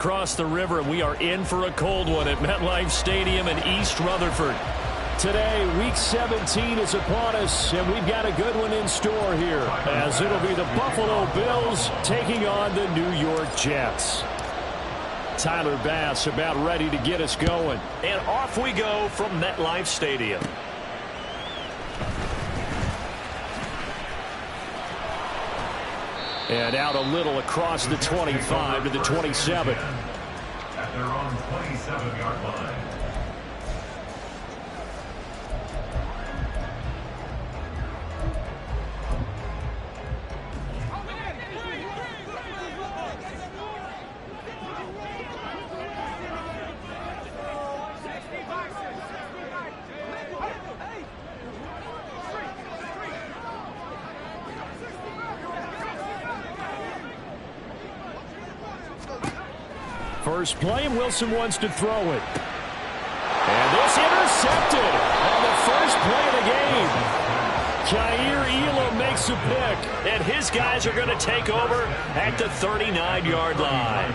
Across the river, and we are in for a cold one at MetLife Stadium in East Rutherford. Today, Week 17 is upon us, and we've got a good one in store here, as it'll be the Buffalo Bills taking on the New York Jets. Tyler Bass about ready to get us going. And off we go from MetLife Stadium. And out a little across the 25 to the 27. At their own 27-yard line. First play, and Wilson wants to throw it. And this intercepted on the first play of the game. Kaiir Elam makes a pick. And his guys are going to take over at the 39-yard line.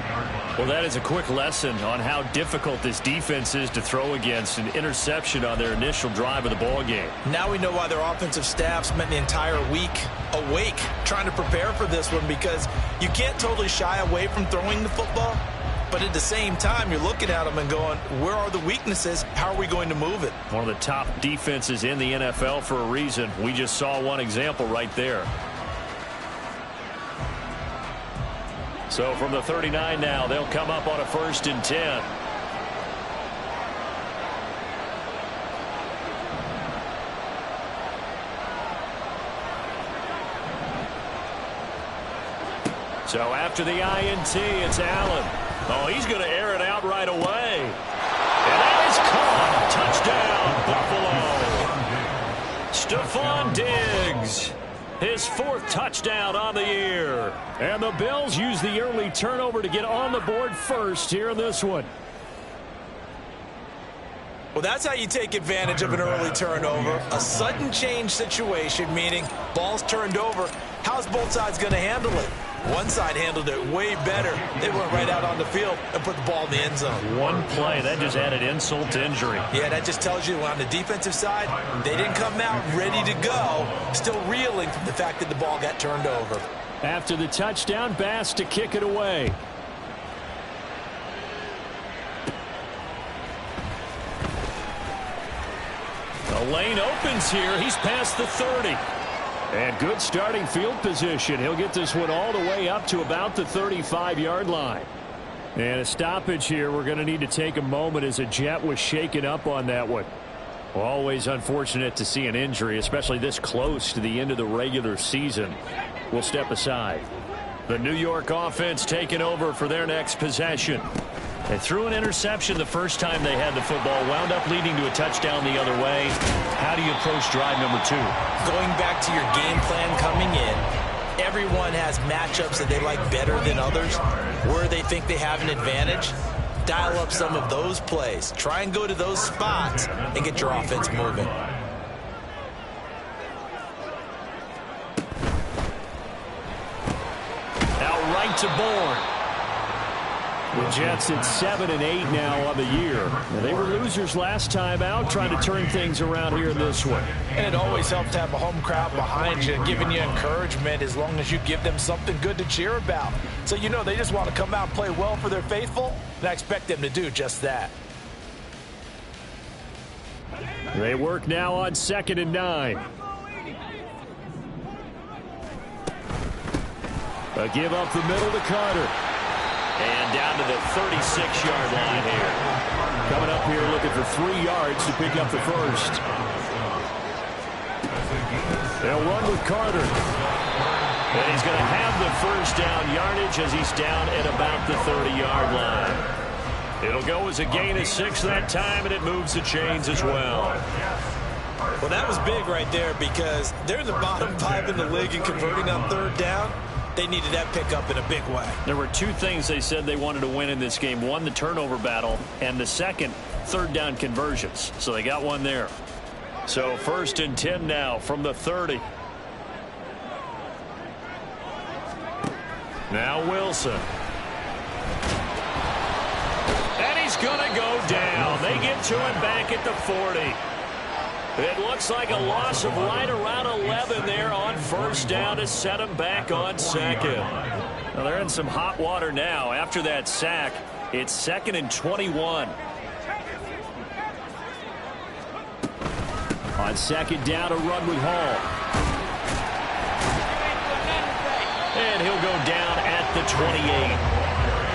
Well, that is a quick lesson on how difficult this defense is to throw against. An interception on their initial drive of the ball game. Now we know why their offensive staff spent the entire week awake trying to prepare for this one, because you can't totally shy away from throwing the football. But at the same time, you're looking at them and going, where are the weaknesses? How are we going to move it? One of the top defenses in the NFL for a reason. We just saw one example right there. So from the 39 now, they'll come up on a 1st and 10. So after the INT, it's Allen. Oh, he's going to air it out right away. And that is caught. Touchdown, Buffalo. Stephon Diggs. His 4th touchdown on the year. And the Bills use the early turnover to get on the board first here in this one. Well, that's how you take advantage of an early turnover. A sudden change situation, meaning ball's turned over. How's both sides going to handle it? One side handled it way better. They went right out on the field and put the ball in the end zone. One play, that just added insult to injury. Yeah, that just tells you on the defensive side, they didn't come out ready to go, still reeling from the fact that the ball got turned over. After the touchdown, Bass to kick it away. The lane opens here. He's past the 30. And good starting field position. He'll get this one all the way up to about the 35-yard line. And a stoppage here. We're going to need to take a moment as a Jet was shaken up on that one. Always unfortunate to see an injury, especially this close to the end of the regular season. We'll step aside. The New York offense taking over for their next possession. They threw an interception the first time they had the football, wound up leading to a touchdown the other way. How do you approach drive number 2? Going back to your game plan coming in, everyone has matchups that they like better than others, where they think they have an advantage. Dial up some of those plays. Try and go to those spots and get your offense moving. Out right to Bourne. The Jets at 7 and 8 now on the year. They were losers last time out, trying to turn things around here in this one. And it always helps to have a home crowd behind you, giving you encouragement as long as you give them something good to cheer about. So you know they just want to come out and play well for their faithful, and I expect them to do just that. They work now on 2nd and 9. A give up the middle to Carter. And down to the 36-yard line here. Coming up here looking for 3 yards to pick up the first. They'll run with Carter. And he's going to have the first down yardage as he's down at about the 30-yard line. It'll go as a gain of 6 that time, and it moves the chains as well. Well, that was big right there, because they're in the bottom 5 in the league in converting on 3rd down. They needed that pickup in a big way. There were 2 things they said they wanted to win in this game. One, the turnover battle, and the second, 3rd down conversions. So they got one there. So 1st and 10 now from the 30. Now Wilson. he's going to go down. They get to him back at the 40. It looks like a loss of right around 11 there on first down to set him back on second. Well, they're in some hot water now. After that sack, it's 2nd and 21. On second down, a run with Hall. And he'll go down at the 28.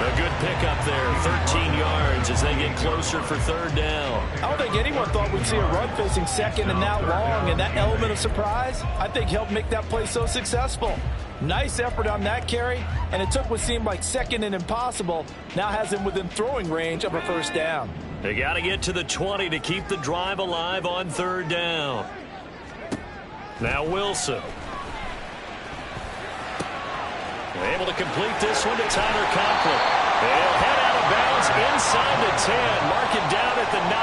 A good pickup there, 13 yards as they get closer for third down. I don't think anyone thought we'd see a run facing second and that long, and that element of surprise, I think, helped make that play so successful. Nice effort on that carry, and it took what seemed like second and impossible, now has him within throwing range of a first down. They got to get to the 20 to keep the drive alive on third down. Now Wilson. Able to complete this one to Tyler Conklin. They'll head out of bounds inside the 10. Mark it down at the 9.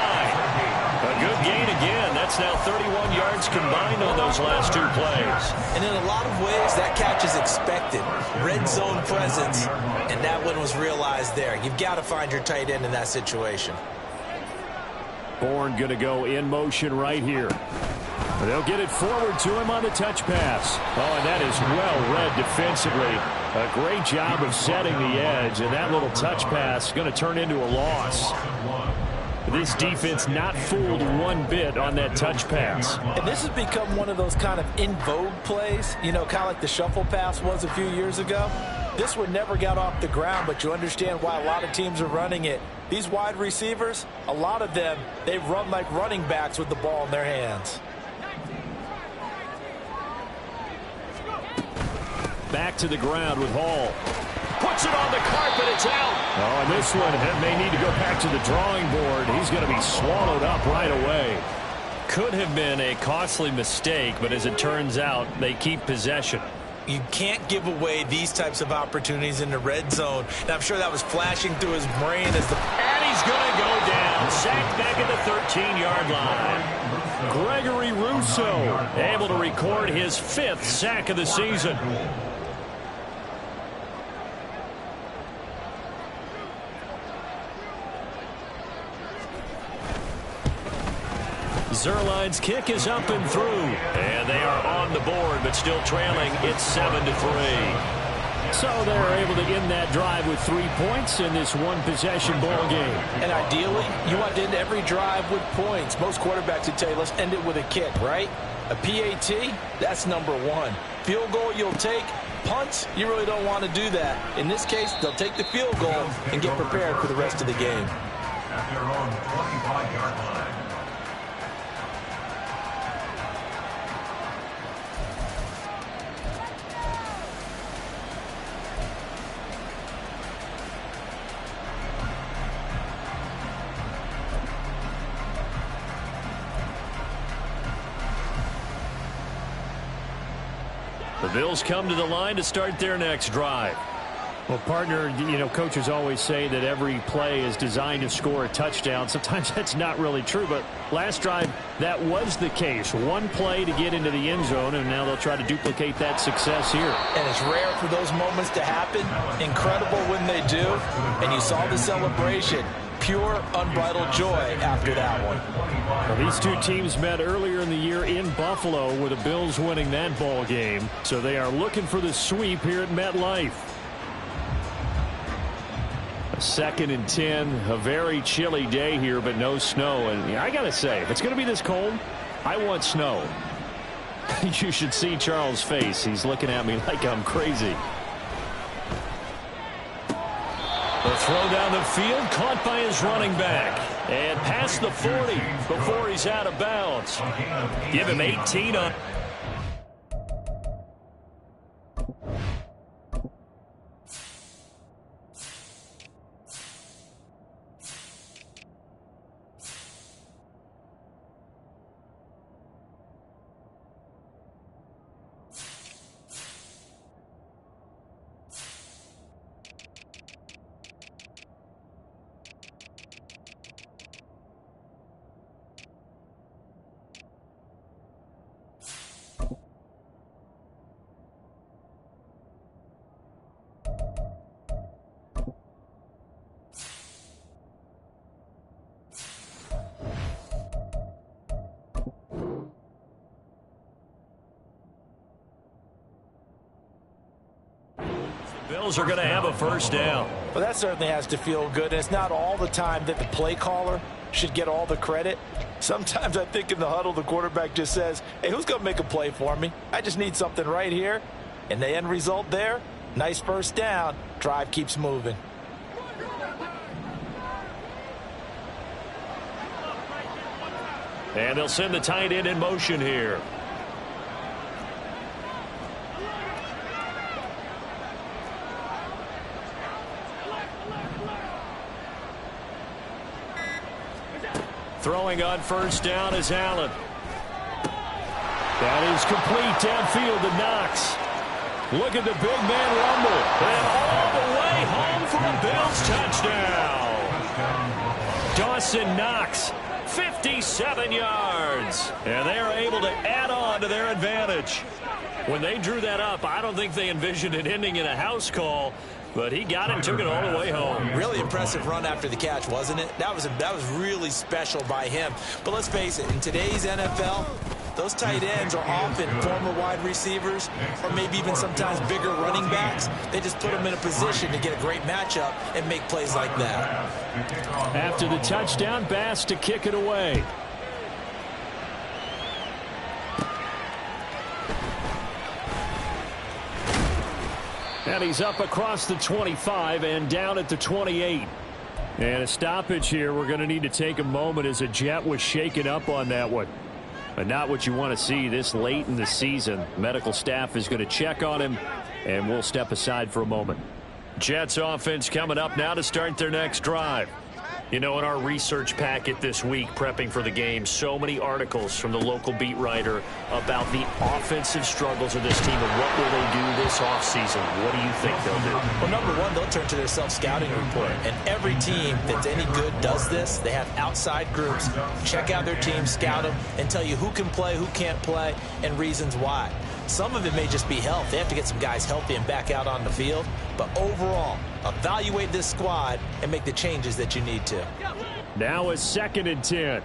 A good gain again. That's now 31 yards combined on those last two plays. And in a lot of ways, that catch is expected. Red zone presence, and that one was realized there. You've got to find your tight end in that situation. Bourne going to go in motion right here. They'll get it forward to him on the touch pass. Oh, and that is well read defensively. A great job of setting the edge, and that little touch pass is going to turn into a loss. This defense not fooled one bit on that touch pass. And this has become one of those kind of in vogue plays, you know, kind of like the shuffle pass was a few years ago. This one never got off the ground, but you understand why a lot of teams are running it. These wide receivers, a lot of them, they run like running backs with the ball in their hands. Back to the ground with Hall. Puts it on the carpet. It's out. Oh, and this one may need to go back to the drawing board. He's going to be swallowed up right away. Could have been a costly mistake, but as it turns out, they keep possession. You can't give away these types of opportunities in the red zone. And I'm sure that was flashing through his brain as the... And he's going to go down. Sacked back at the 13-yard line. Gregory Rousseau able to record his 5th sack of the season. Zerline's kick is up and through. And they are on the board, but still trailing. It's 7-3. So they're able to end that drive with 3 points in this one-possession ball game. And ideally, you want to end every drive with points. Most quarterbacks would tell you, let's end it with a kick, right? A PAT, that's number 1. Field goal you'll take. Punts, you really don't want to do that. In this case, they'll take the field goal and get prepared for the rest of the game. At their own 25-yard line. The Bills come to the line to start their next drive. Well, partner, you know, coaches always say that every play is designed to score a touchdown. Sometimes that's not really true, but last drive, that was the case. One play to get into the end zone, and now they'll try to duplicate that success here. And it's rare for those moments to happen. Incredible when they do. And you saw the celebration. Pure, unbridled joy after that one. Well, these two teams met earlier in the year in Buffalo with the Bills winning that ball game. So they are looking for the sweep here at MetLife. 2nd and 10, a very chilly day here, but no snow. And I got to say, if it's going to be this cold, I want snow. You should see Charles' face. He's looking at me like I'm crazy. The throw down the field, caught by his running back. And past the 40 before he's out of bounds. Give him 18 on. Bills are going to have a first down. Well, that certainly has to feel good. And it's not all the time that the play caller should get all the credit. Sometimes I think in the huddle, the quarterback just says, hey, who's going to make a play for me? I just need something right here. And the end result there, nice first down. Drive keeps moving. And they'll send the tight end in motion here. Throwing on first down is Allen. That is complete downfield to Knox. Look at the big man rumble. And all the way home for a Bills touchdown. Dawson Knox, 57 yards. And they are able to add on to their advantage. When they drew that up, I don't think they envisioned it ending in a house call. But he got it and took it all the way home. Really impressive run after the catch, wasn't it? That was really special by him. But let's face it, in today's NFL, those tight ends are often former wide receivers or maybe even sometimes bigger running backs. They just put them in a position to get a great matchup and make plays like that. After the touchdown, Bass to kick it away. And he's up across the 25 and down at the 28. And a stoppage here. We're going to need to take a moment as a Jet was shaken up on that one. But not what you want to see this late in the season. Medical staff is going to check on him, and we'll step aside for a moment. Jets offense coming up now to start their next drive. You know, in our research packet this week, prepping for the game, so many articles from the local beat writer about the offensive struggles of this team and what will they do this offseason. What do you think they'll do? Well, number one, they'll turn to their self-scouting report. And every team that's any good does this. They have outside groups. Check out their team, scout them, and tell you who can play, who can't play, and reasons why. Some of it may just be health. They have to get some guys healthy and back out on the field. But overall, evaluate this squad and make the changes that you need to. Now a 2nd and 10.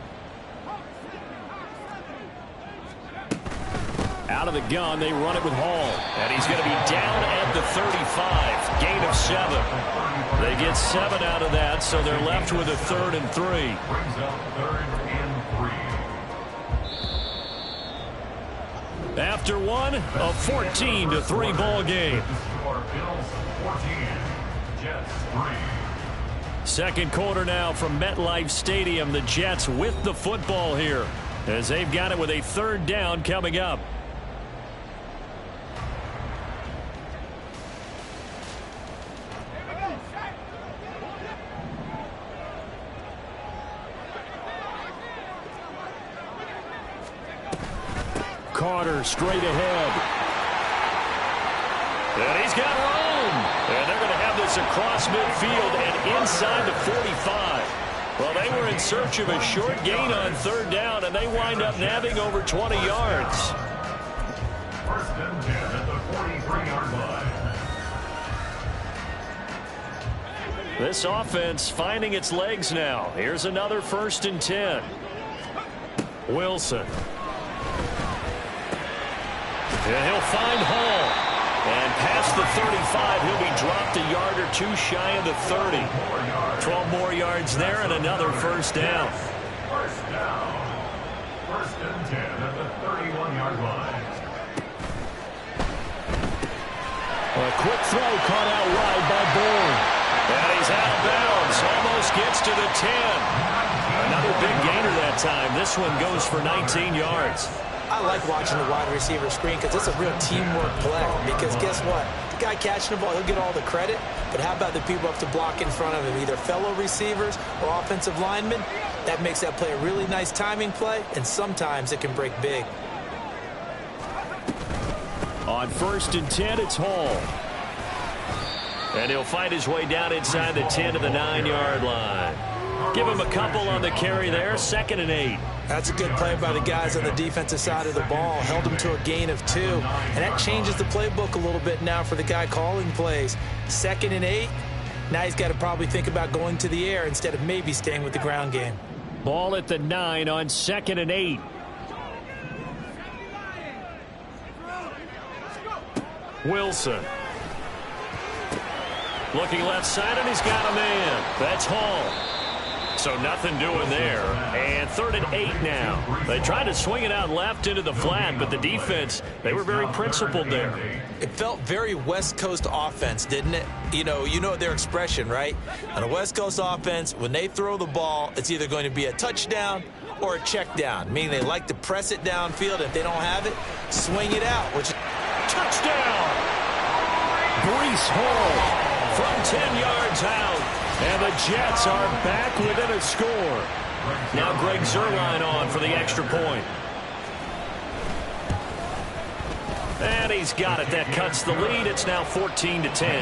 Out of the gun, they run it with Hall. And he's going to be down at the 35. Gain of 7. They get 7 out of that, so they're left with a 3rd and 3. Brings up 3rd and 3. After one, a 14-3 ball game. Bills 14, Jets 3. Second quarter now from MetLife Stadium. The Jets with the football here as they've got it with a 3rd down coming up. Carter straight ahead. And he's got room. And they're going to have this across midfield and inside the 45. Well, they were in search of a short gain on 3rd down, and they wind up nabbing over 20 yards. 1st and 10 at the 43-yard line. This offense finding its legs now. Here's another 1st and 10. Wilson. And he'll find Hall. And past the 35, he'll be dropped a yard or two shy of the 30. 12 more yards there and another 1st down. 1st down. 1st and 10 at the 31-yard line. A quick throw caught out wide by Bourne. And he's out of bounds. Almost gets to the 10. Another big gainer that time. This one goes for 19 yards. I like watching the wide receiver screen because it's a real teamwork play. Because guess what? The guy catching the ball, he'll get all the credit. But how about the people up to block in front of him, either fellow receivers or offensive linemen? That makes that play a really nice timing play, and sometimes it can break big. On 1st and 10, it's Hall. And he'll fight his way down inside the 10 to the 9-yard line. Give him a couple on the carry there. 2nd and 8. That's a good play by the guys on the defensive side of the ball. Held him to a gain of 2. And that changes the playbook a little bit now for the guy calling plays. 2nd and 8. Now he's got to probably think about going to the air instead of maybe staying with the ground game. Ball at the 9 on 2nd and 8. Wilson. Looking left side, and he's got a man. That's Hall. So nothing doing there. And 3rd and 8 now. They tried to swing it out left into the flat, but the defense, they were very principled there. It felt very West Coast offense, didn't it? You know their expression, right? On a West Coast offense, when they throw the ball, it's either going to be a touchdown or a check down, meaning they like to press it downfield. If they don't have it, swing it out. Touchdown! Breece Hall from 10 yards out. And the Jets are back within a score. Now Greg Zuerlein on for the extra point. And he's got it. That cuts the lead. It's now 14-10.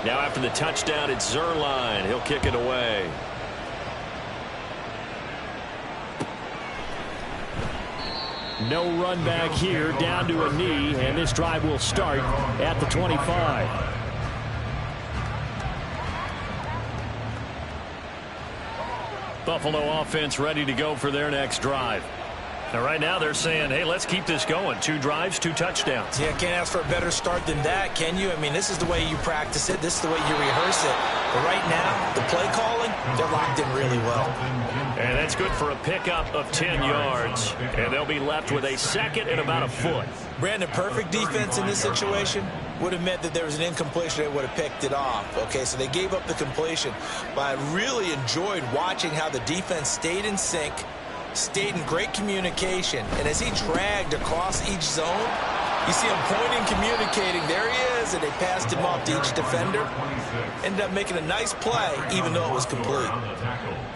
Now after the touchdown, it's Zuerlein. He'll kick it away. No run back here, down to a knee, and this drive will start at the 25. Buffalo offense ready to go for their next drive. Now right now they're saying, hey, let's keep this going. 2 drives, 2 touchdowns. Yeah, can't ask for a better start than that, can you? I mean, this is the way you practice it. This is the way you rehearse it. But right now, the play calling, they're locked in really well. And that's good for a pickup of 10 yards. And they'll be left with a 2nd and about a foot. Brandon, perfect defense in this situation would have meant that there was an incompletion. They would have picked it off. Okay, so they gave up the completion. But I really enjoyed watching how the defense stayed in sync, stayed in great communication, and as he dragged across each zone, you see him pointing, communicating. There he is, and they passed him off to each defender. Ended up making a nice play, even though it was complete.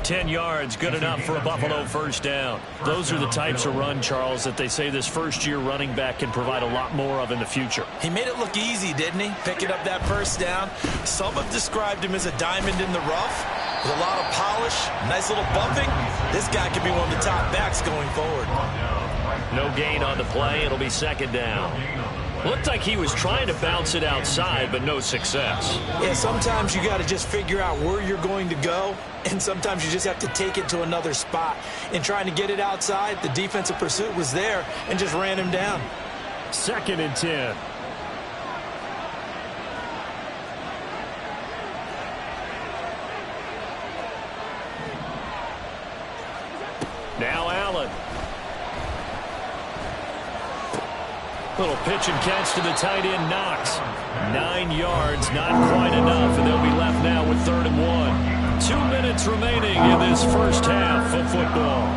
10 yards, good enough for a Buffalo first down. Those are the types of run, Charles, that they say this first-year running back can provide a lot more of in the future. He made it look easy, didn't he? Picking up that first down. Some have described him as a diamond in the rough, with a lot of polish, nice little bumping. This guy could be one of the top backs going forward. No gain on the play. It'll be 2nd down. Looked like he was trying to bounce it outside, but no success. Yeah, sometimes you got to just figure out where you're going to go, and sometimes you just have to take it to another spot. In trying to get it outside, the defensive pursuit was there and just ran him down. 2nd and 10. Now Allen. Little pitch and catch to the tight end, Knox. 9 yards, not quite enough, and they'll be left now with 3rd and 1. 2 minutes remaining in this first half of football.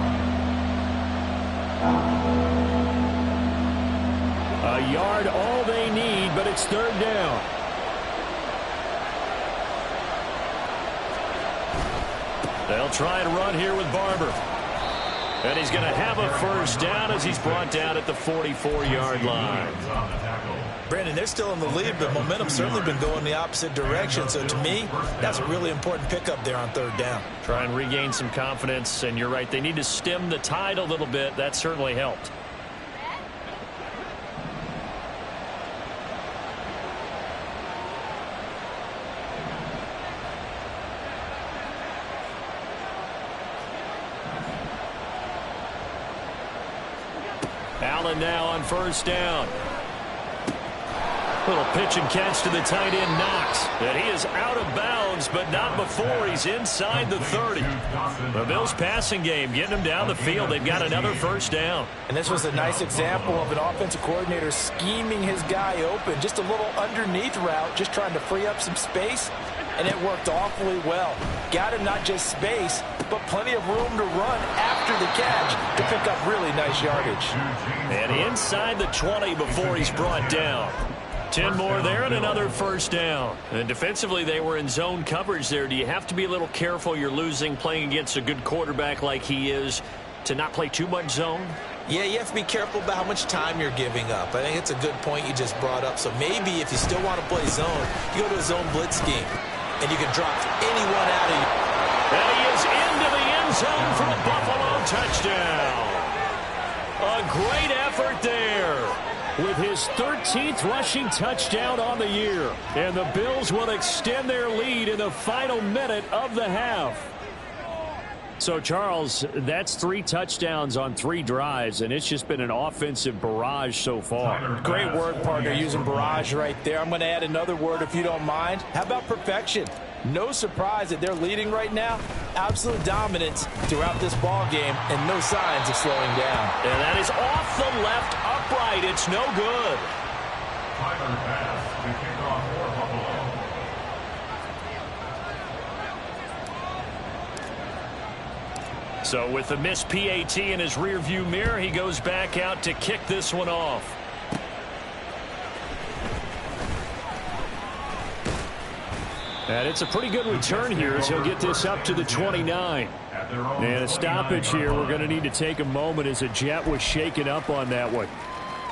A yard all they need, but it's 3rd down. They'll try and run here with Barber. And he's going to have a first down as he's brought down at the 44-yard line. Brandon, they're still in the lead, but momentum's certainly been going the opposite direction. So to me, that's a really important pickup there on 3rd down. Try and regain some confidence, and you're right, they need to stem the tide a little bit. That certainly helped. Allen now on first down. Little pitch and catch to the tight end, Knox. And he is out of bounds, but not before he's inside the 30. The Bills passing game getting him down the field. They've got another first down. And this was a nice example of an offensive coordinator scheming his guy open. Just a little underneath route, just trying to free up some space. And it worked awfully well. Got him not just space, but plenty of room to run after the catch to pick up really nice yardage. And inside the 20 before he's brought down. 10 more there and another first down. And defensively, they were in zone coverage there. Do you have to be a little careful? You're losing playing against a good quarterback like he is to not play too much zone? Yeah, you have to be careful about how much time you're giving up. I think it's a good point you just brought up. So maybe if you still want to play zone, you go to a zone blitz scheme. And you can drop anyone out of you. And he is into the end zone for a Buffalo touchdown. A great effort there with his 13th rushing touchdown on the year. And the Bills will extend their lead in the final minute of the half. So, Charles, that's 3 touchdowns on 3 drives, and it's just been an offensive barrage so far. Great word, partner, using barrage right there. I'm going to add another word if you don't mind. How about perfection? No surprise that they're leading right now. Absolute dominance throughout this ball game and no signs of slowing down. And that is off the left upright. It's no good. Tyler pass to kick off for Buffalo. So with the missed PAT in his rearview mirror, he goes back out to kick this one off. And it's a pretty good return here as he'll get this up to the 29. And a stoppage here. We're going to need to take a moment as a Jet was shaken up on that one.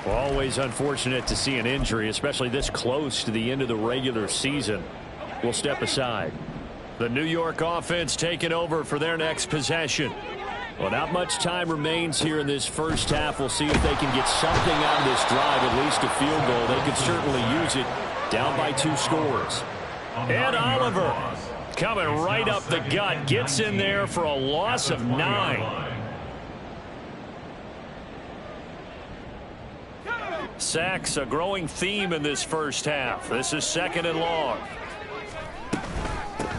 Always unfortunate to see an injury, especially this close to the end of the regular season. We'll step aside. The New York offense taking over for their next possession. Well, not much time remains here in this first half. We'll see if they can get something out of this drive, at least a field goal. They could certainly use it. Down by 2 scores. And Oliver coming right up the gut. Gets in there for a loss of 9. Sacks a growing theme in this first half. This is 2nd and long.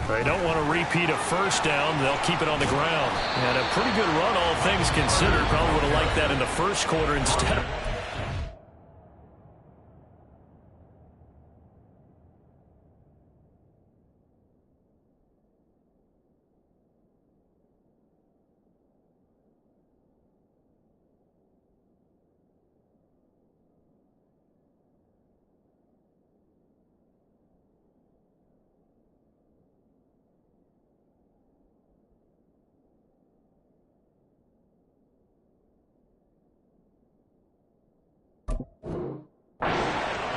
They don't want to repeat a first down. They'll keep it on the ground. And a pretty good run, all things considered. Probably would have liked that in the first quarter instead.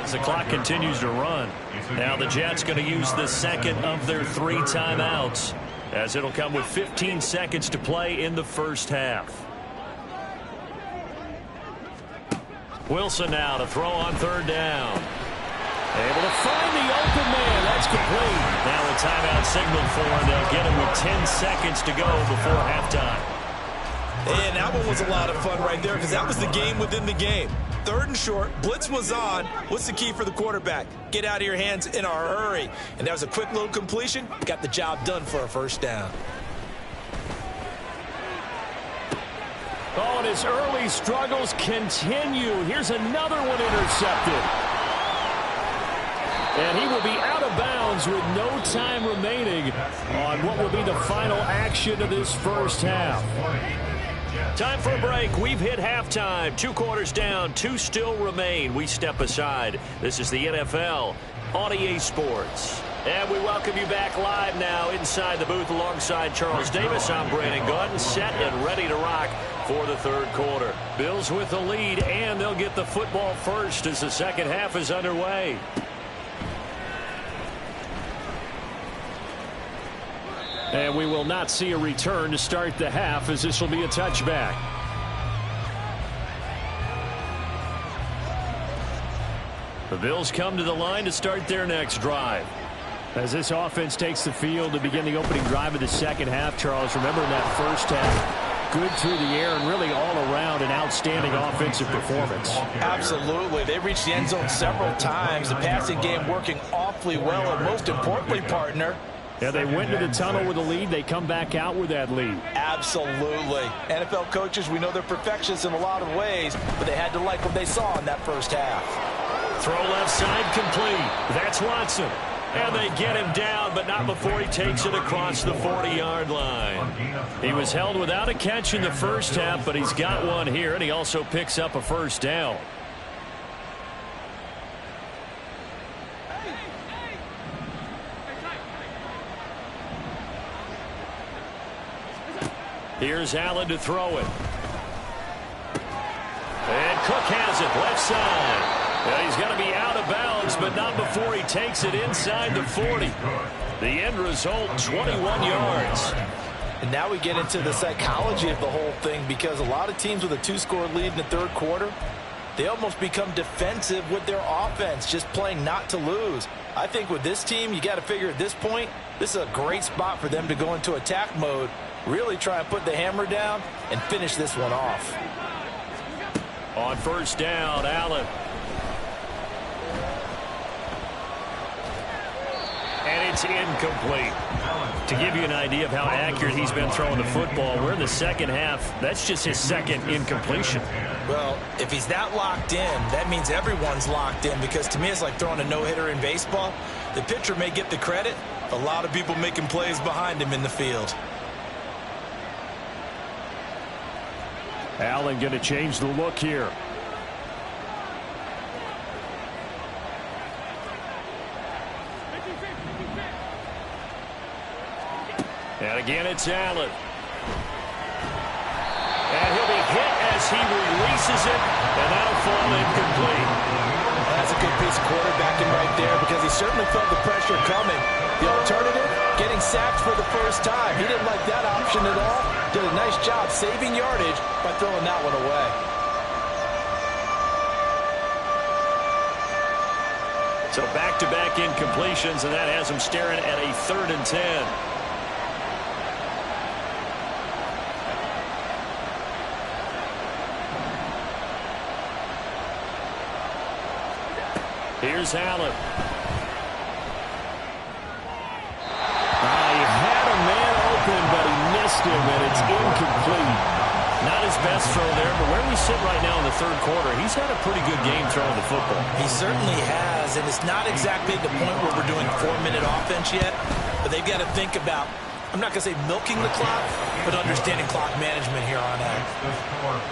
As the clock continues to run. Now the Jets going to use the second of their 3 timeouts, as it'll come with 15 seconds to play in the first half. Wilson now to throw on 3rd down. Able to find the open man. That's complete. Now a timeout signal for him. They'll get him with 10 seconds to go before halftime. And that one was a lot of fun right there because that was the game within the game. 3rd and short, blitz was on. What's the key for the quarterback? Get out of your hands in a hurry. And that was a quick little completion. Got the job done for a first down. Oh, and his early struggles continue. Here's another one intercepted. And he will be out of bounds with no time remaining on what will be the final action of this first half. Time for a break. We've hit halftime. 2 quarters down. 2 still remain. We step aside. This is the NFL on EA Sports. And we welcome you back live now inside the booth alongside Charles Davis. I'm Brandon Gordon, set and ready to rock for the 3rd quarter. Bills with the lead, and they'll get the football first as the second half is underway. And we will not see a return to start the half, as this will be a touchback. The Bills come to the line to start their next drive. As this offense takes the field to begin the opening drive of the second half, Charles, remember in that first half, good through the air and really all around an outstanding offensive performance. Absolutely. They reached the end zone several times. The passing game working awfully well, and most importantly, partner, yeah, they went to the tunnel with a lead. They come back out with that lead. Absolutely. NFL coaches, we know they're perfectionists in a lot of ways, but they had to like what they saw in that first half. Throw left side complete. That's Watson. And they get him down, but not before he takes it across the 40-yard line. He was held without a catch in the first half, but he's got one here, and he also picks up a first down. Here's Allen to throw it. And Cook has it, left side. Yeah, he's got to be out of bounds, but not before he takes it inside the 40. The end result, 21 yards. And now we get into the psychology of the whole thing, because a lot of teams with a 2-score lead in the 3rd quarter, they almost become defensive with their offense, just playing not to lose. I think with this team, you got to figure at this point, this is a great spot for them to go into attack mode Really try and put the hammer down and finish this one off. On first down, Allen. And it's incomplete. To give you an idea of how accurate he's been throwing the football, we're in the second half. That's just his second incompletion. Well, if he's that locked in, that means everyone's locked in, because to me it's like throwing a no-hitter in baseball. The pitcher may get the credit. A lot of people making plays behind him in the field. Allen going to change the look here. And again, it's Allen. And he'll be hit as he releases it, and that'll fall incomplete. That's a good piece of quarterbacking right there, because he certainly felt the pressure coming. The alternative, getting sacked for the first time. He didn't like that option at all. Did a nice job saving yardage by throwing that one away. So back-to-back incompletions, and that has him staring at a 3rd and 10. Here's Allen. He had a man open, but he missed him, and it's incomplete. Not his best throw there, but where we sit right now in the 3rd quarter, he's had a pretty good game throwing the football. He certainly has, and it's not exactly the point where we're doing 4-minute offense yet, but they've got to think about, I'm not going to say milking the clock, but understanding clock management here on out.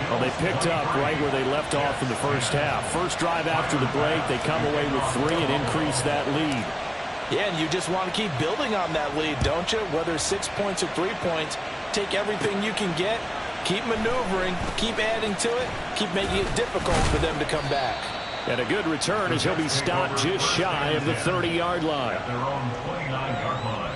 Well, they picked up right where they left off in the first half. First drive after the break, they come away with 3 and increase that lead. Yeah, and you just want to keep building on that lead, don't you? Whether it's 6 points or 3 points, take everything you can get, keep maneuvering, keep adding to it, keep making it difficult for them to come back. And a good return as he'll be stopped just shy of the 30-yard line. At their own 29-yard line.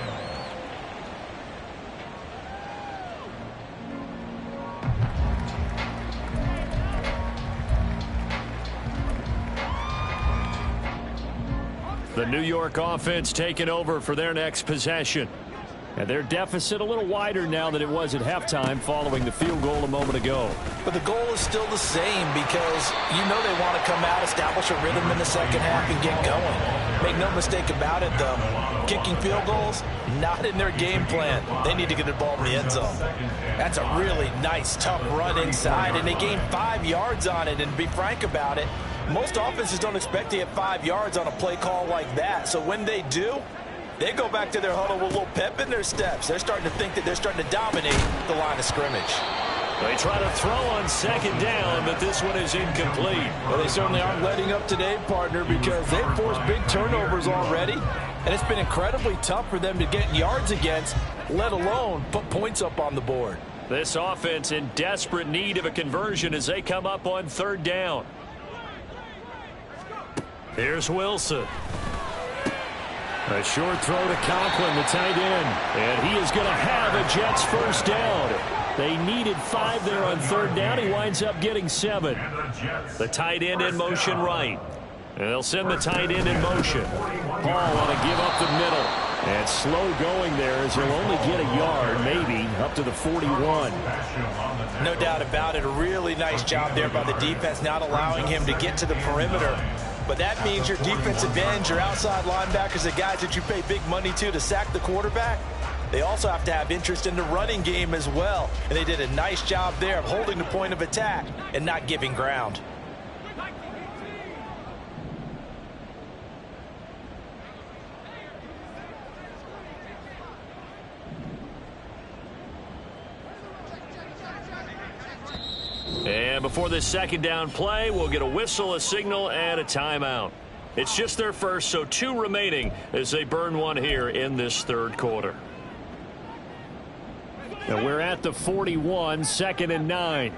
The New York offense taking over for their next possession. And their deficit a little wider now than it was at halftime following the field goal a moment ago. But the goal is still the same, because you know they want to come out, establish a rhythm in the second half, and get going. Make no mistake about it, though. Kicking field goals, not in their game plan. They need to get the ball in the end zone. That's a really nice, tough run inside, and they gained 5 yards on it. And to be frank about it, most offenses don't expect to get 5 yards on a play call like that. So when they do, they go back to their huddle with a little pep in their steps. They're starting to think that they're starting to dominate the line of scrimmage. They try to throw on second down, but this one is incomplete. Well, they certainly aren't letting up today, partner, because they've forced big turnovers already, and it's been incredibly tough for them to get yards against, let alone put points up on the board. This offense in desperate need of a conversion as they come up on 3rd down. Here's Wilson. A short throw to Conklin, the tight end. And he is going to have a Jets first down. They needed 5 there on 3rd down. He winds up getting 7. The tight end in motion right. And they'll send the tight end in motion. Paul want to give up the middle. And slow going there as he'll only get a yard, maybe, up to the 41. No doubt about it. A really nice job there by the defense, not allowing him to get to the perimeter. But that means your defense advantage, your outside linebackers, the guys that you pay big money to sack the quarterback, they also have to have interest in the running game as well. And they did a nice job there of holding the point of attack and not giving ground. And before this second down play, we'll get a whistle, a signal, and a timeout. It's just their first, so 2 remaining as they burn one here in this 3rd quarter. Now we're at the 41, 2nd and 9.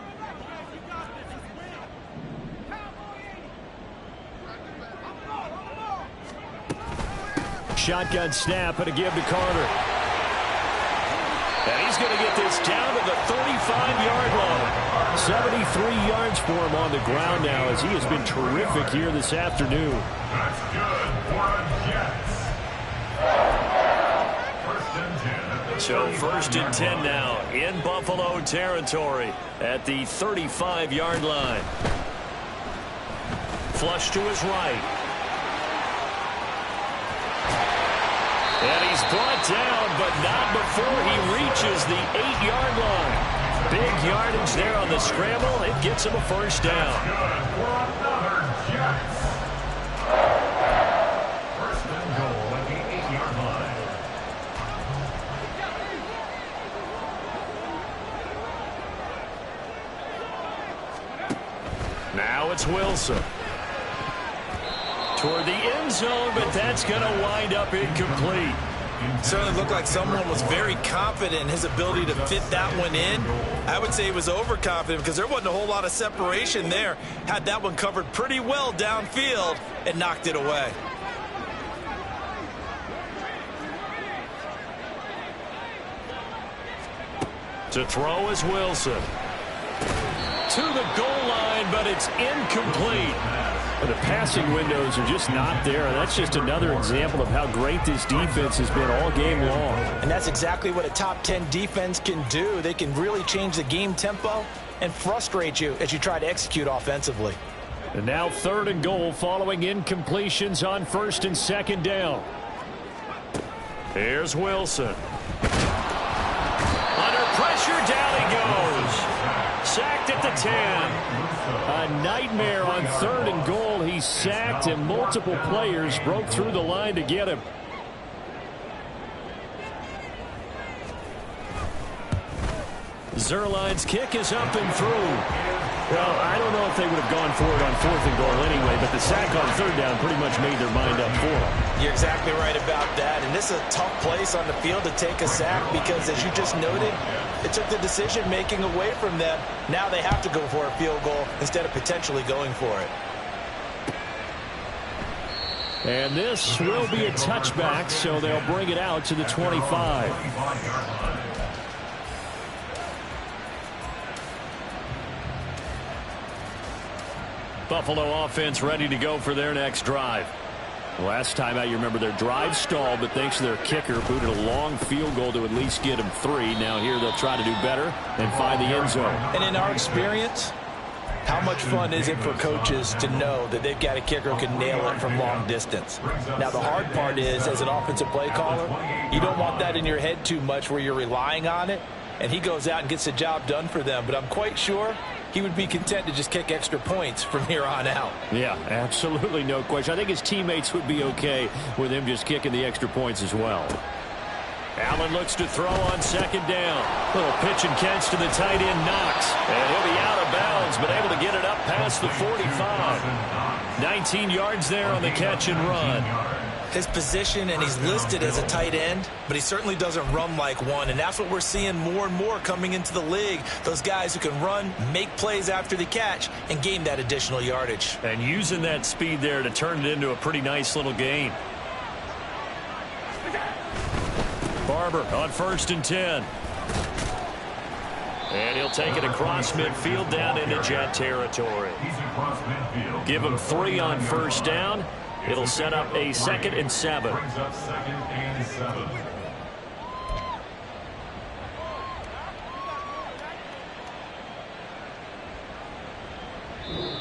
Shotgun snap and a give to Carter. And he's going to get this down to the 35-yard line. 73 yards for him on the ground now as he has been terrific here this afternoon. That's good for a Jets. First and 10 at the So 1st and 10 now in Buffalo territory at the 35-yard line. Flush to his right. And he's brought down, but not before he reaches the 8-yard line. Big yardage there on the scramble. It gets him a first down. First and goal at the 8-yard line. Now it's Wilson. Toward the end zone, but that's going to wind up incomplete. Certainly looked like someone was very confident in his ability to fit that one in. I would say he was overconfident because there wasn't a whole lot of separation there. Had that one covered pretty well downfield and knocked it away. To throw is Wilson. To the goal line, but it's incomplete. The passing windows are just not there. That's just another example of how great this defense has been all game long. And that's exactly what a top 10 defense can do. They can really change the game tempo and frustrate you as you try to execute offensively. And now 3rd and goal following incompletions on 1st and 2nd down. Here's Wilson. Under pressure, down he goes. Sacked at the 10. A nightmare on 3rd and goal. He's sacked, and multiple players broke through the line to get him. Zerline's kick is up and through. Well, I don't know if they would have gone for it on 4th and goal anyway, but the sack on 3rd down pretty much made their mind up for them. You're exactly right about that. And this is a tough place on the field to take a sack because, as you just noted, it took the decision-making away from them. Now they have to go for a field goal instead of potentially going for it. And this will be a touchback, so they'll bring it out to the 25. Buffalo offense ready to go for their next drive. Last time out, you remember their drive stalled, but thanks to their kicker, booted a long field goal to at least get them 3. Now here they'll try to do better and find the end zone. And in our experience, how much fun is it for coaches to know that they've got a kicker who can nail it from long distance? Now, the hard part is, as an offensive play caller, you don't want that in your head too much where you're relying on it, and he goes out and gets the job done for them. But I'm quite sure he would be content to just kick extra points from here on out. Yeah, absolutely no question. I think his teammates would be okay with him just kicking the extra points as well. Allen looks to throw on 2nd down. Little pitch and catch to the tight end, Knox. And he'll be out of bounds, but able to get it up past the 45. 19 yards there on the catch and run. His position, and he's listed as a tight end, but he certainly doesn't run like one, and that's what we're seeing more and more coming into the league. Those guys who can run, make plays after the catch, and gain that additional yardage. And using that speed there to turn it into a pretty nice little gain. Barber on 1st and 10. And he'll take it across midfield down into Jet territory. Give him 3 on 1st down. It'll set up a 2nd and 7. Brings up 2nd and 7.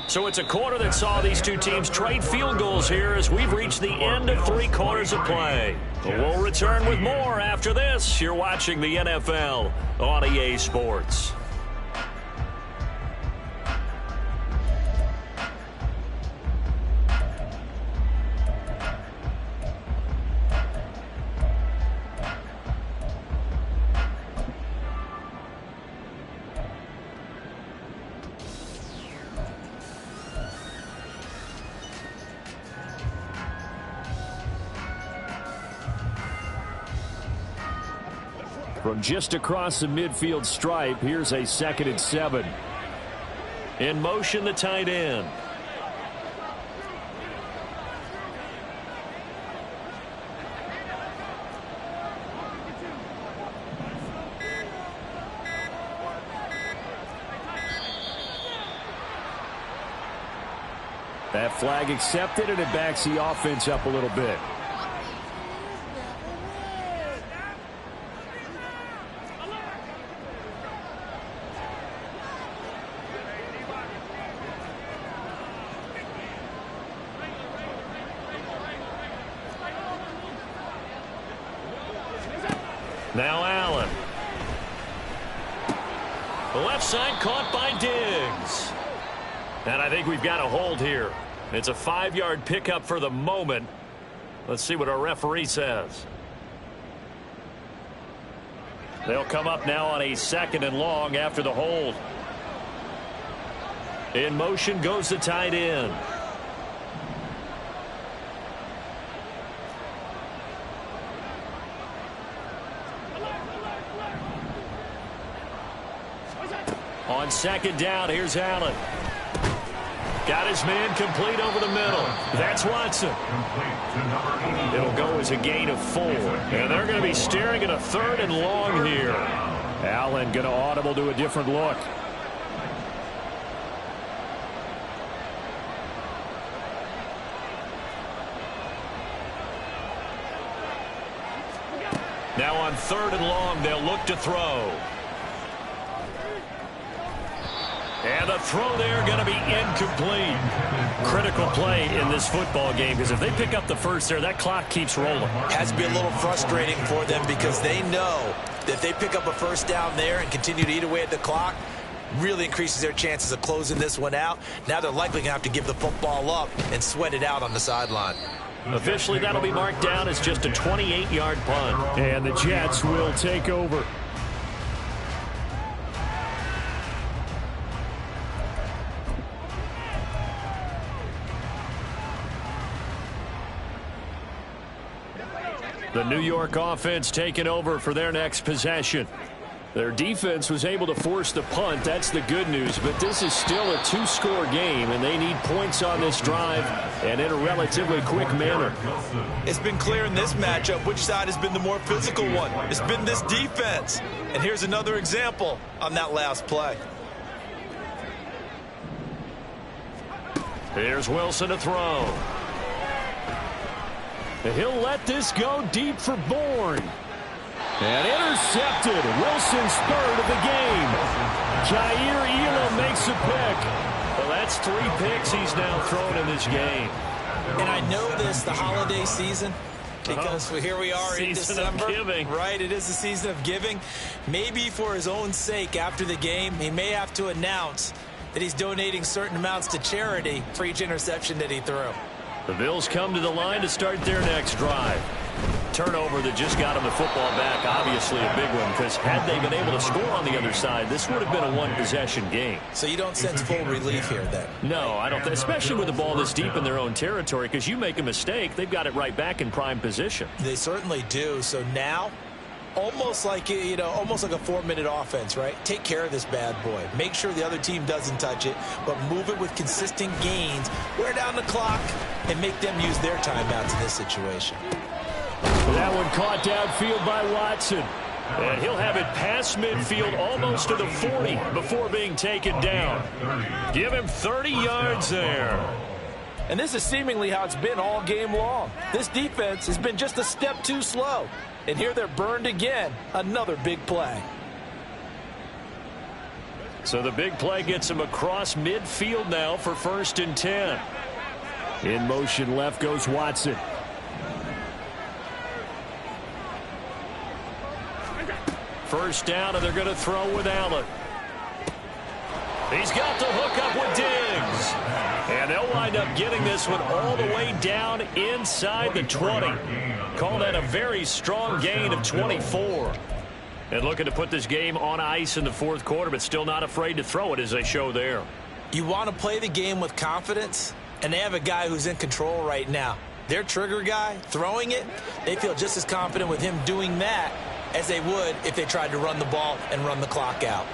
So it's a quarter that saw these two teams trade field goals here as we've reached the end of 3 quarters of play. We'll return with more after this. You're watching the NFL on EA Sports. From just across the midfield stripe, here's a 2nd and 7. In motion, the tight end. That flag accepted, and it backs the offense up a little bit. Now Allen. The left side caught by Diggs. And I think we've got a hold here. It's a 5-yard pickup for the moment. Let's see what our referee says. They'll come up now on a 2nd and long after the hold. In motion goes the tight end. On 2nd down, here's Allen. Got his man complete over the middle. That's Watson. It'll go as a gain of 4. And they're going to be staring at a 3rd and long here. Allen going to audible to a different look. Now on 3rd and long, they'll look to throw. And the throw there going to be incomplete. Critical play in this football game, because if they pick up the first there, that clock keeps rolling. Has to be a little frustrating for them because they know that if they pick up a first down there and continue to eat away at the clock, really increases their chances of closing this one out. Now they're likely going to have to give the football up and sweat it out on the sideline. Officially, that'll be marked down as just a 28-yard punt. And the Jets will take over. The New York offense taking over for their next possession. Their defense was able to force the punt. That's the good news. But this is still a 2-score game, and they need points on this drive and in a relatively quick manner. It's been clear in this matchup which side has been the more physical one. It's been this defense. And here's another example on that last play. Here's Wilson to throw. He'll let this go deep for Bourne. And intercepted. Wilson's 3rd of the game. Jair Elam makes a pick. Well, that's 3 picks he's now thrown in this game. And I know this, the holiday season, because here we are in December. Of giving. Right, it is the season of giving. Maybe for his own sake after the game, he may have to announce that he's donating certain amounts to charity for each interception that he threw. The Bills come to the line to start their next drive. Turnover that just got them the football back, obviously a big one, because had they been able to score on the other side, this would have been a 1-possession game. So you don't sense full relief here then? No, I don't, especially with the ball this deep in their own territory, because you make a mistake, they've got it right back in prime position. They certainly do. So now, almost like, almost like a 4-minute offense, right? Take care of this bad boy. Make sure the other team doesn't touch it, but move it with consistent gains, wear down the clock, and make them use their timeouts in this situation. That one caught downfield by Watson. And he'll have it past midfield almost to the 40 before being taken down. Give him 30 yards there. And this is seemingly how it's been all game long. This defense has been just a step too slow. And here they're burned again. Another big play. So the big play gets him across midfield now for 1st and 10. In motion left goes Watson. First down, and they're going to throw with Allen. He's got the hook up with Diggs. And they'll wind up getting this one all the way down inside the 20. Call that a very strong gain of 24. And looking to put this game on ice in the 4th quarter, but still not afraid to throw it as they show there. You want to play the game with confidence, and they have a guy who's in control right now. Their trigger guy, throwing it, they feel just as confident with him doing that as they would if they tried to run the ball and run the clock out.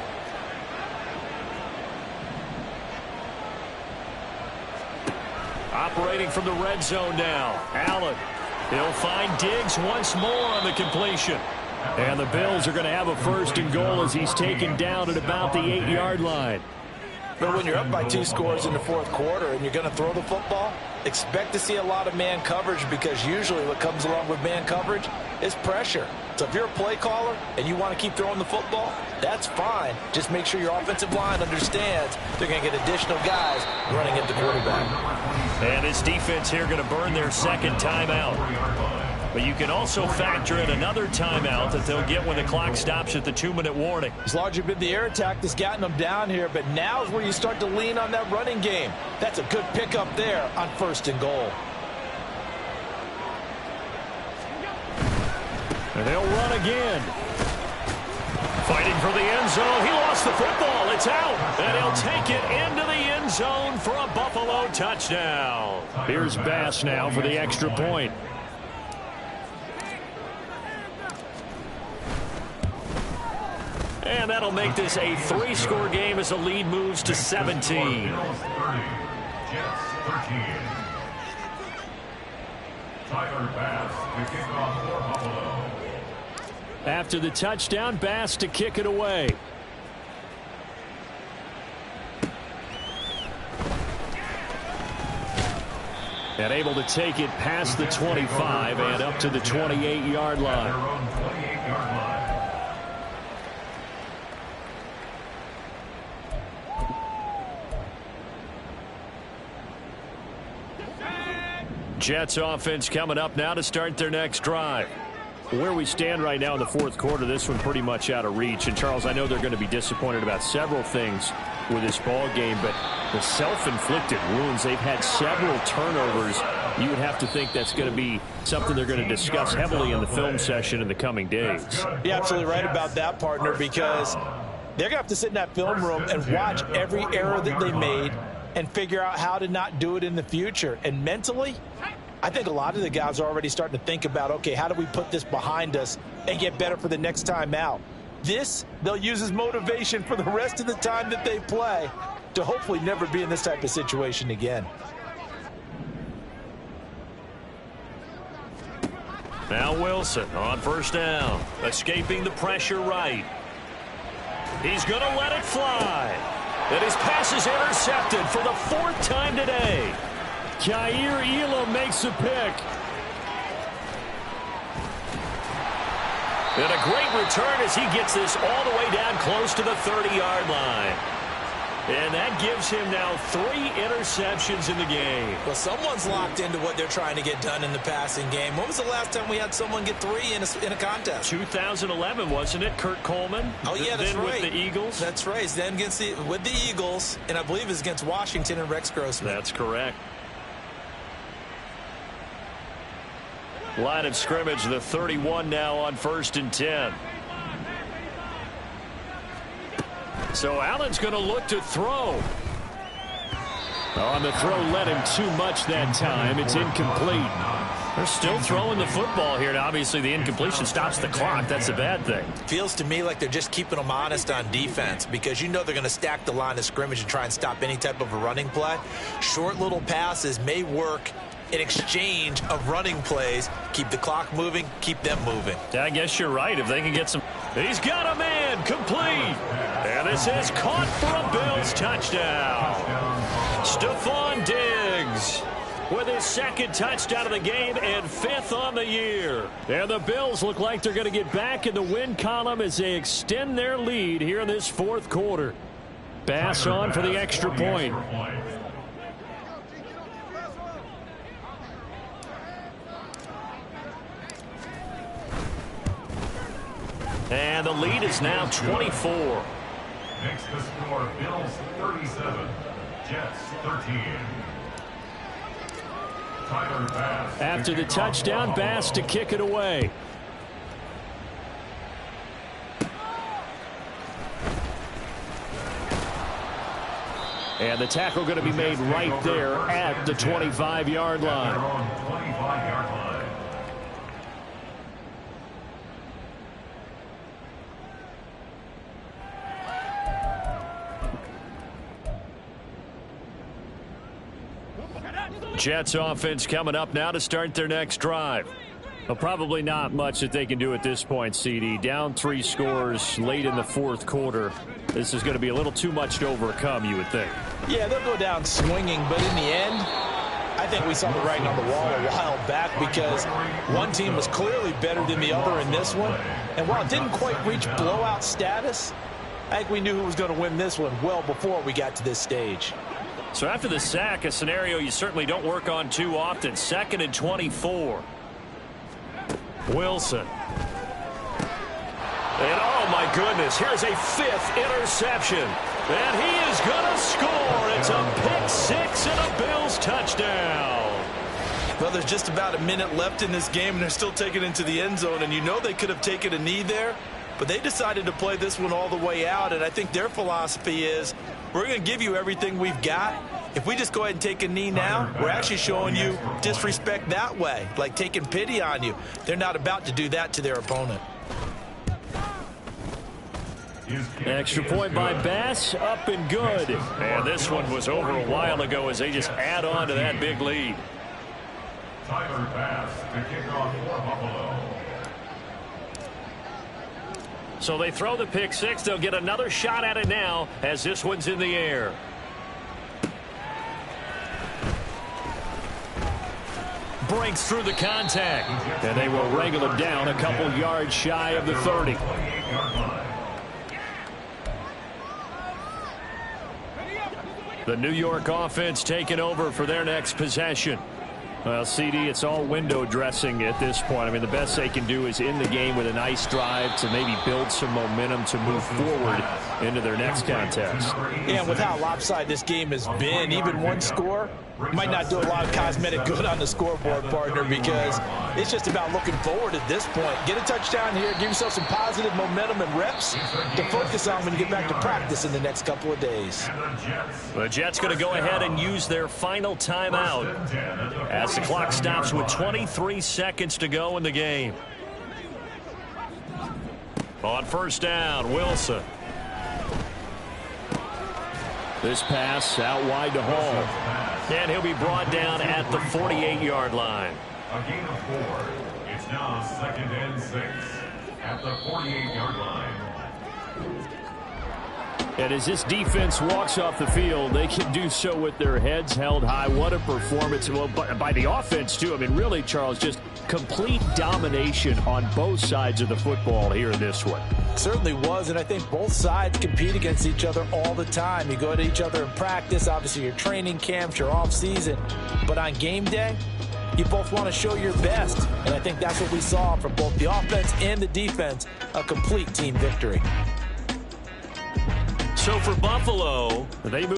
Operating from the red zone now. Allen. He'll find Diggs once more on the completion. And the Bills are going to have a 1st and goal as he's taken down at about the 8-yard line. But when you're up by 2 scores in the 4th quarter and you're going to throw the football, expect to see a lot of man coverage, because usually what comes along with man coverage is pressure. So if you're a play caller and you want to keep throwing the football, that's fine. Just make sure your offensive line understands they're going to get additional guys running at the quarterback. And this defense here going to burn their 2nd timeout. But you can also factor in another timeout that they'll get when the clock stops at the 2-minute warning. It's largely been the air attack that's gotten them down here, but now is where you start to lean on that running game. That's a good pickup there on 1st and goal. And they'll run again. Fighting for the end zone. He lost the football. It's out. And he'll take it into the end zone for a Buffalo touchdown. Here's Bass now for the extra point. And that'll make this a 3-score game as the lead moves to 17. After the touchdown, Bass to kick it away. And able to take it past the 25 and up to the 28-yard line. Jets offense coming up now to start their next drive. Where we stand right now in the 4th quarter, this one pretty much out of reach. And, Charles, I know they're going to be disappointed about several things with this ball game, but the self-inflicted wounds, they've had several turnovers. You would have to think that's going to be something they're going to discuss heavily in the film session in the coming days. You're absolutely right about that, partner, because they're going to have to sit in that film room and watch every error that they made and figure out how to not do it in the future. And mentally, I think a lot of the guys are already starting to think about, okay, how do we put this behind us and get better for the next time out? This, they'll use as motivation for the rest of the time that they play to hopefully never be in this type of situation again. Now Wilson on 1st down, escaping the pressure right. He's going to let it fly. And his pass is intercepted for the 4th time today. Kaiir Elam makes a pick. And a great return as he gets this all the way down close to the 30-yard line. And that gives him now 3 interceptions in the game. Well, someone's locked into what they're trying to get done in the passing game. When was the last time we had someone get 3 in a contest? 2011, wasn't it? Kurt Coleman. Oh, yeah, that's then right. With the Eagles. That's right. Then with the Eagles, and I believe it was against Washington and Rex Grossman. That's correct. Line of scrimmage, the 31 now on 1st and 10. So Allen's going to look to throw. On the throw, led him too much that time. It's incomplete. They're still throwing the football here, and obviously the incompletion stops the clock. That's a bad thing. Feels to me like they're just keeping them honest on defense because you know they're going to stack the line of scrimmage and try and stop any type of a running play. Short little passes may work in exchange of running plays. Keep the clock moving, keep them moving. I guess you're right. If they can get some. He's got a man complete. And this is caught for a Bills touchdown. Stephon Diggs with his 2nd touchdown of the game and 5th on the year. And the Bills look like they're going to get back in the win column as they extend their lead here in this 4th quarter. Bass on for the extra point. And the lead is now 24. Makes the score Bills 37, Jets 13. After the touchdown, Bass to kick it away. And the tackle going to be made right there at the 25-yard line. Jets offense coming up now to start their next drive. Well, probably not much that they can do at this point, CD. Down 3 scores late in the 4th quarter. This is going to be a little too much to overcome, you would think. Yeah, they'll go down swinging, but in the end, I think we saw the writing on the wall a while back because one team was clearly better than the other in this one. And while it didn't quite reach blowout status, I think we knew who was going to win this one well before we got to this stage. So after the sack, a scenario you certainly don't work on too often. 2nd and 24. Wilson. And oh my goodness, here's a 5th interception. And he is going to score. It's a pick 6 and a Bills touchdown. Well, there's just about a minute left in this game, and they're still taking it into the end zone. And you know they could have taken a knee there, but they decided to play this one all the way out. And I think their philosophy is, we're going to give you everything we've got. If we just go ahead and take a knee now, we're actually showing you disrespect that way, like taking pity on you. They're not about to do that to their opponent. Extra point by Bass, up and good. And this one was over a while ago as they just add on to that big lead. Tyler Bass to kick off for Buffalo. So they throw the pick 6. They'll get another shot at it now as this one's in the air. Breaks through the contact. And they will wrangle him down a couple yards shy of the 30. The New York offense taking over for their next possession. Well, CD, it's all window dressing at this point. I mean, the best they can do is in the game with a nice drive to maybe build some momentum to move forward into their next contest. Yeah, and with how lopsided this game has been, even one score might not do a lot of cosmetic good on the scoreboard, partner, because it's just about looking forward at this point. Get a touchdown here, give yourself some positive momentum and reps to focus on when you get back to practice in the next couple of days. The Jets going to go ahead and use their final timeout as the clock stops with 23 seconds to go in the game. On first down, Wilson. This pass out wide to Hall. And he'll be brought down at the 48-yard line. A gain of 4. It's now 2nd and 6 at the 48-yard line. And as this defense walks off the field, they can do so with their heads held high. What a performance. Well, by the offense, too. I mean, really, Charles, just complete domination on both sides of the football here in this one. Certainly was, and I think both sides compete against each other all the time. You go to each other in practice, obviously your training camps, your off season, but on game day, you both want to show your best, and I think that's what we saw from both the offense and the defense, a complete team victory. So for Buffalo, they move